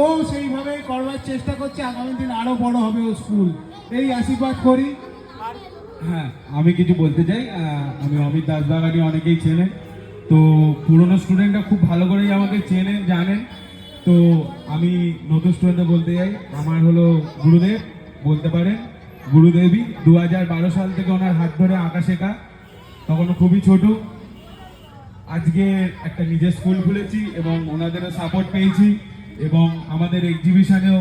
ও সেইভাবে করবার চেষ্টা করছে, আগামী দিন আরো বড় হবে ও স্কুল, এই আশীর্বাদ করি। হ্যাঁ, আমি কিছু বলতে চাই। আমি অমিত দাসবাগানি, অনেকেই চেনেন। তো পুরনো স্টুডেন্টরা খুব ভালো করেই আমাকে চেনেন, জানেন। তো আমি নতুন স্টুডেন্টদের বলতে চাই, আমার হলো গুরুদেব বলতে পারেন, গুরুদেবী। 2012 সাল থেকে ওনার হাত ধরে আঁকা শেখা, তখন খুবই ছোট। আজকে একটা নিজের স্কুল খুলেছি এবং ওনাদেরও সাপোর্ট পেয়েছি। এবং আমাদের এক্সিবিশনেও,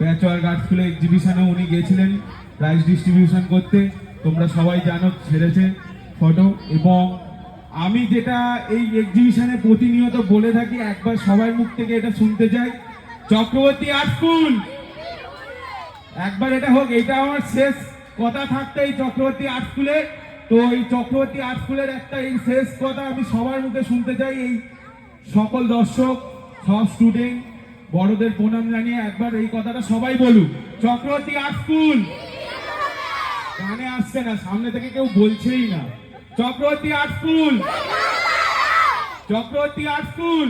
প্যাচওয়ার্ক আর্ট স্কুলে এক্সিবিশনেও উনি গিয়েছিলেন প্রাইজ ডিস্ট্রিবিউশন করতে। তোমরা সবাই জানো, ছেড়েছে ফটো। এবং আমি যেটা এই এক্সিবিশনে প্রতিনিয়ত বলে থাকি, একবার সবার মুখ থেকে এটা শুনতে চাই, চক্রবর্তী আর্ট স্কুল, একবার এটা হোক। এটা আমার শেষ কথা থাকতে এই চক্রবর্তী আর্ট স্কুলে। তো এই চক্রবর্তী আর্ট স্কুলের একটা এই শেষ কথা আমি সবার মুখে শুনতে চাই। এই সকল দর্শক, সব স্টুডেন্ট, বড়দের প্রণাম জানিয়ে একবার এই কথাটা সবাই বলুক, চক্রবর্তী আর্ট স্কুল। কানে আসছে না, সামনে থেকে কেউ বলছেই না। Chakraborty art school, Chakraborty art school.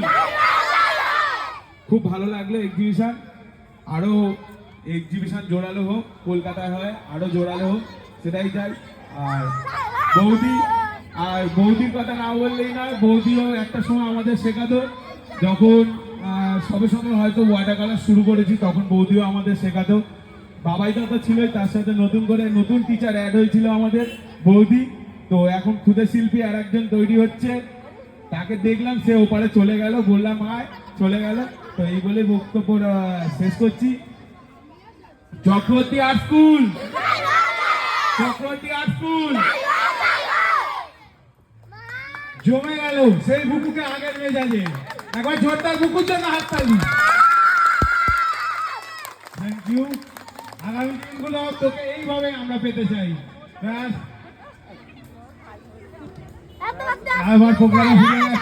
খুব ভালো লাগলো এক্সিবিশন। আরো এক্সিবিশন জোরালো হোক, কলকাতায় হয় আরো জোরালো হোক, সেটাই চাই। আর বৌদির কথা না বললেই নয়, বৌদিও একটা সময় আমাদের শেখাতো। যখন সবে সবে হয়তো ওয়াটার কালার শুরু করেছি, তখন বৌদিও আমাদের শেখাতো। বাবাই তো ছিলই, তার সাথে নতুন করে নতুন টিচার অ্যাড হয়েছিল আমাদের বৌদি। তো এখন ক্ষুদে শিল্পী আর একজন তৈরি হচ্ছে, তাকে দেখলাম, সে ওপারে চলে গেল, বললাম আয়, চলে গেল। তো এই বলে বক্তব্য শেষ করছি। Chakraborty art school, Chakraborty art school জমে গেল সেই বুকুকে আগের মেজাজে। একবার জোরদার বুকুর জন্য হাততালি। Thank you. আগামী দিনগুলো তোকে এইভাবে আমরা পেতে চাই। আবার প্রোগ্রামে ফিরে